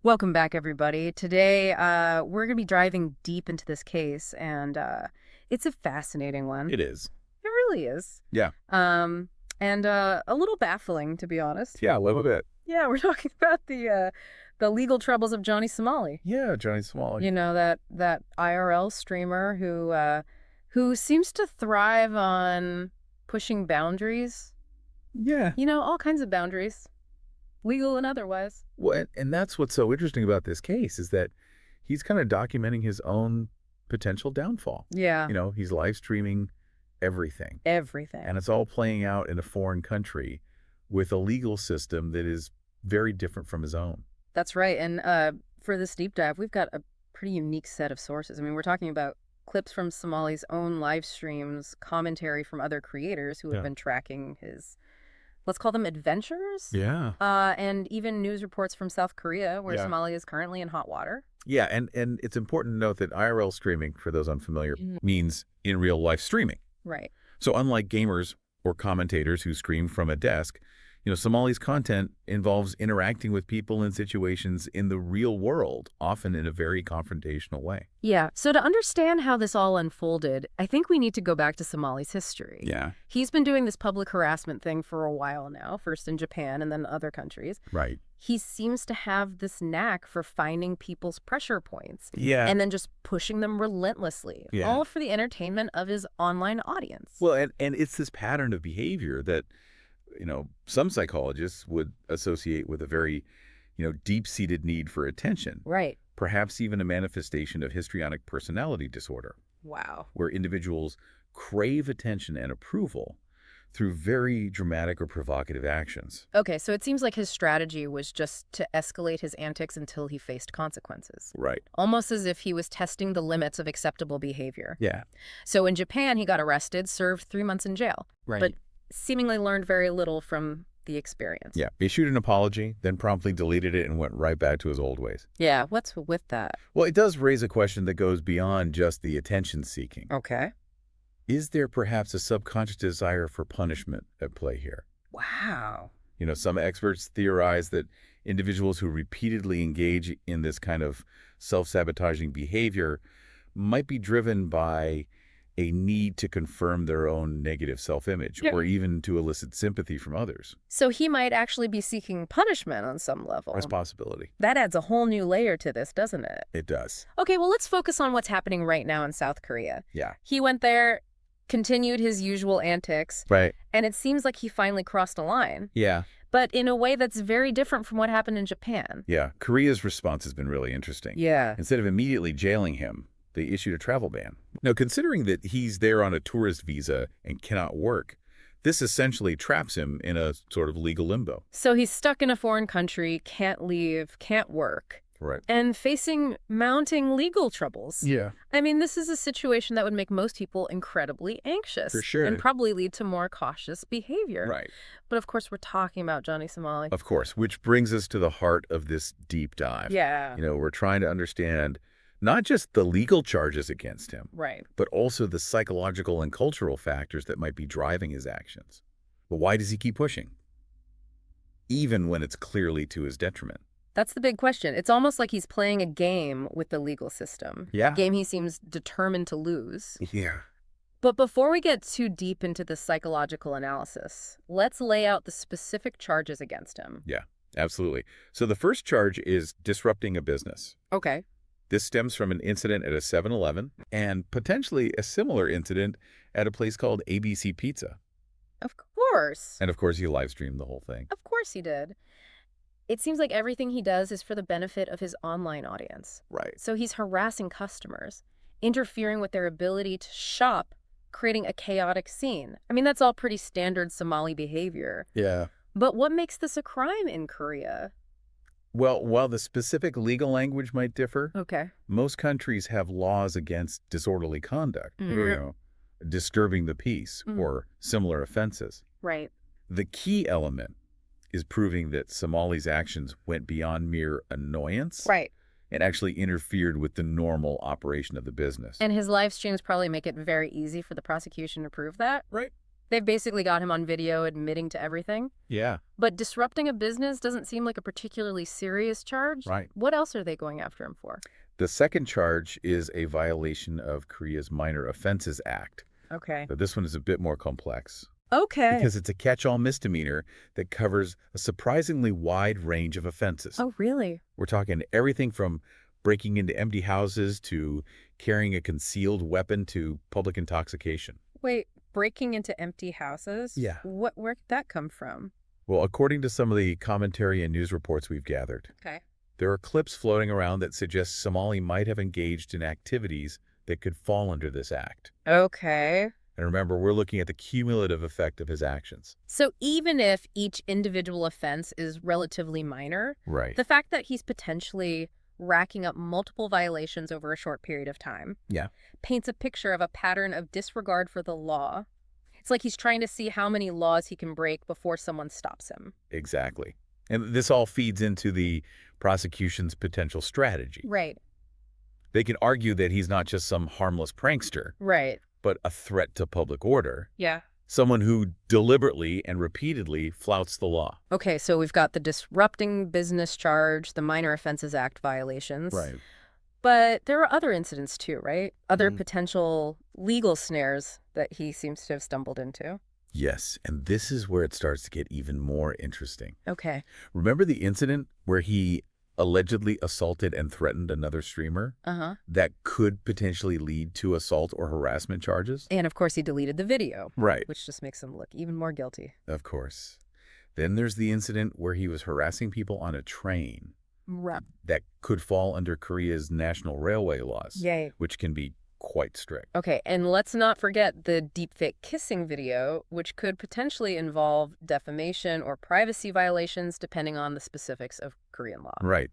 Welcome back, everybody. Today, we're going to be diving deep into this case, and it's a fascinating one. It is. It really is. Yeah. And a little baffling, to be honest. Yeah, a little bit. Yeah, we're talking about the legal troubles of Johnny Somali. Yeah, Johnny Somali. You know, that IRL streamer who seems to thrive on pushing boundaries. Yeah. You know, all kinds of boundaries, legal and otherwise. Well, and that's what's so interesting about this case is that he's kind of documenting his own potential downfall. Yeah. You know, he's live streaming everything. Everything. And it's all playing out in a foreign country with a legal system that is very different from his own. That's right. And for this deep dive, we've got a pretty unique set of sources. I mean, we're talking about clips from Somali's own live streams, commentary from other creators who have been tracking his, let's call them adventures. Yeah. And even news reports from South Korea, where Somali is currently in hot water. Yeah, and it's important to note that IRL streaming, for those unfamiliar, means in real life streaming. Right. So unlike gamers or commentators who stream from a desk, you know, Somali's content involves interacting with people in situations in the real world, often in a very confrontational way. Yeah. So to understand how this all unfolded, I think we need to go back to Somali's history. Yeah. He's been doing this public harassment thing for a while now, first in Japan and then other countries. Right. He seems to have this knack for finding people's pressure points. Yeah. And then just pushing them relentlessly, all for the entertainment of his online audience. Well, and it's this pattern of behavior that, you know, some psychologists would associate with a very, you know, deep-seated need for attention. Right. Perhaps even a manifestation of histrionic personality disorder. Wow. Where individuals crave attention and approval through very dramatic or provocative actions. Okay, so it seems like his strategy was just to escalate his antics until he faced consequences. Right. Almost as if he was testing the limits of acceptable behavior. Yeah. So in Japan, he got arrested, served 3 months in jail. Right. But seemingly learned very little from the experience. Yeah. Issued an apology, then promptly deleted it and went right back to his old ways. Yeah, what's with that? Well, it does raise a question that goes beyond just the attention seeking. Okay. Is there perhaps a subconscious desire for punishment at play here? Wow. You know, some experts theorize that individuals who repeatedly engage in this kind of self-sabotaging behavior might be driven by a need to confirm their own negative self-image or even to elicit sympathy from others. So he might actually be seeking punishment on some level. That's a possibility. That adds a whole new layer to this, doesn't it? It does. Okay, well, let's focus on what's happening right now in South Korea. Yeah. He went there, continued his usual antics. Right. And it seems like he finally crossed a line. Yeah. But in a way that's very different from what happened in Japan. Yeah. Korea's response has been really interesting. Yeah. Instead of immediately jailing him, they issued a travel ban. Now, considering that he's there on a tourist visa and cannot work, this essentially traps him in a sort of legal limbo. So he's stuck in a foreign country, can't leave, can't work. Right. And facing mounting legal troubles. Yeah. I mean, this is a situation that would make most people incredibly anxious. For sure. And probably lead to more cautious behavior. Right. But of course, we're talking about Johnny Somali. Of course, which brings us to the heart of this deep dive. Yeah. You know, we're trying to understand not just the legal charges against him, Right. but also the psychological and cultural factors that might be driving his actions. But why does he keep pushing? Even when it's clearly to his detriment. That's the big question. It's almost like he's playing a game with the legal system. Yeah. A game he seems determined to lose. Yeah. But before we get too deep into the psychological analysis, let's lay out the specific charges against him. Yeah, absolutely. So the first charge is disrupting a business. Okay. This stems from an incident at a 7-Eleven and potentially a similar incident at a place called ABC Pizza. Of course. And of course, he live streamed the whole thing. Of course he did. It seems like everything he does is for the benefit of his online audience. Right. So he's harassing customers, interfering with their ability to shop, creating a chaotic scene. I mean, that's all pretty standard Somali behavior. Yeah. But what makes this a crime in Korea? Well, while the specific legal language might differ, Okay. most countries have laws against disorderly conduct, or, you know, disturbing the peace, or similar offenses. Right. The key element is proving that Somali's actions went beyond mere annoyance Right. and actually interfered with the normal operation of the business. And his live streams probably make it very easy for the prosecution to prove that? Right. They've basically got him on video admitting to everything. Yeah. But disrupting a business doesn't seem like a particularly serious charge. Right. What else are they going after him for? The second charge is a violation of Korea's Minor Offenses Act. Okay. But this one is a bit more complex Okay. because it's a catch-all misdemeanor that covers a surprisingly wide range of offenses. Oh, really? We're talking everything from breaking into empty houses to carrying a concealed weapon to public intoxication. Wait, breaking into empty houses? Yeah. Where'd that come from? Well, according to some of the commentary and news reports we've gathered, Okay. there are clips floating around that suggest Somali might have engaged in activities that could fall under this act. Okay. And remember, we're looking at the cumulative effect of his actions. So even if each individual offense is relatively minor, Right. the fact that he's potentially racking up multiple violations over a short period of time Yeah. paints a picture of a pattern of disregard for the law. It's like he's trying to see how many laws he can break before someone stops him. Exactly. And this all feeds into the prosecution's potential strategy. Right. They can argue that he's not just some harmless prankster, Right. but a threat to public order, Yeah. someone who deliberately and repeatedly flouts the law. Okay, so we've got the disrupting business charge, the Minor Offenses Act violations. Right. But there are other incidents too, right? Other Mhm. potential legal snares that he seems to have stumbled into. Yes, and this is where it starts to get even more interesting. Okay. Remember the incident where he allegedly assaulted and threatened another streamer? Uh-huh. That could potentially lead to assault or harassment charges? And of course he deleted the video. Right. Which just makes him look even more guilty. Of course. Then there's the incident where he was harassing people on a train. Right. That could fall under Korea's national railway laws, Yay. which can be quite strict. Okay, and let's not forget the deepfake kissing video, which could potentially involve defamation or privacy violations depending on the specifics of Korean law. Right.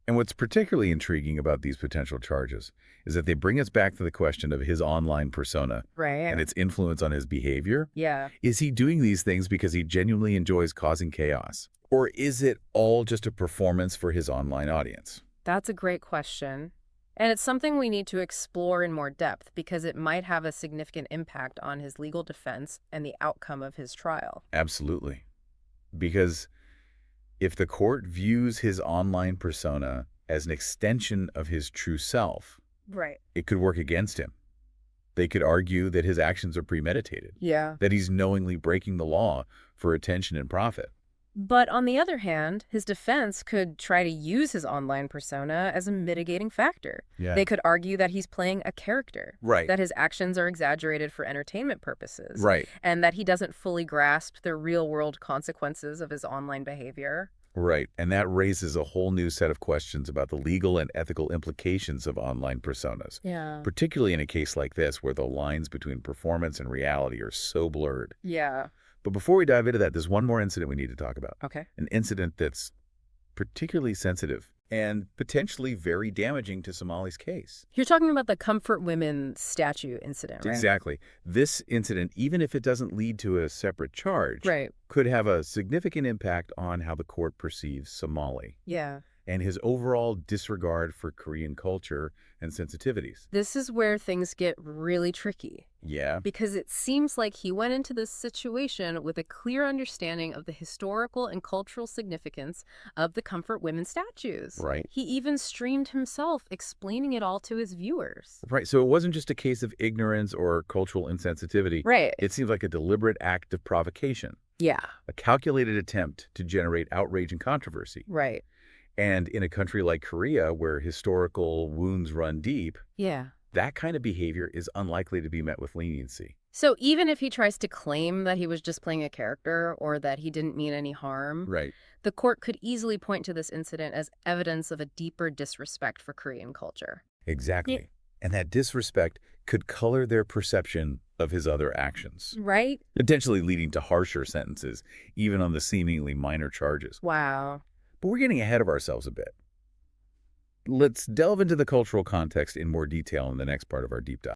And what's particularly intriguing about these potential charges is that they bring us back to the question of his online persona Right. and its influence on his behavior. Yeah. Is he doing these things because he genuinely enjoys causing chaos? Or is it all just a performance for his online audience? That's a great question. And it's something we need to explore in more depth because it might have a significant impact on his legal defense and the outcome of his trial. Absolutely. Because if the court views his online persona as an extension of his true self, Right. it could work against him. They could argue that his actions are premeditated, Yeah. that he's knowingly breaking the law for attention and profit. But on the other hand, his defense could try to use his online persona as a mitigating factor. Yeah. They could argue that he's playing a character, Right. that his actions are exaggerated for entertainment purposes, Right. and that he doesn't fully grasp the real-world consequences of his online behavior. Right. And that raises a whole new set of questions about the legal and ethical implications of online personas, Yeah. particularly in a case like this where the lines between performance and reality are so blurred. Yeah. But before we dive into that, there's one more incident we need to talk about. Okay. An incident that's particularly sensitive and potentially very damaging to Somali's case. You're talking about the Comfort Women statue incident, right? Exactly. This incident, even if it doesn't lead to a separate charge, Right. could have a significant impact on how the court perceives Somali Yeah. and his overall disregard for Korean culture and sensitivities. This is where things get really tricky. Yeah. Because it seems like he went into this situation with a clear understanding of the historical and cultural significance of the Comfort Women statues. Right. He even streamed himself explaining it all to his viewers. Right. So it wasn't just a case of ignorance or cultural insensitivity. Right. It seems like a deliberate act of provocation, Yeah. a calculated attempt to generate outrage and controversy. Right. And in a country like Korea, where historical wounds run deep, Yeah. that kind of behavior is unlikely to be met with leniency. So even if he tries to claim that he was just playing a character or that he didn't mean any harm, Right. the court could easily point to this incident as evidence of a deeper disrespect for Korean culture. Exactly. Yeah. And that disrespect could color their perception of his other actions, Right? potentially leading to harsher sentences, even on the seemingly minor charges. Wow. But we're getting ahead of ourselves a bit. Let's delve into the cultural context in more detail in the next part of our deep dive.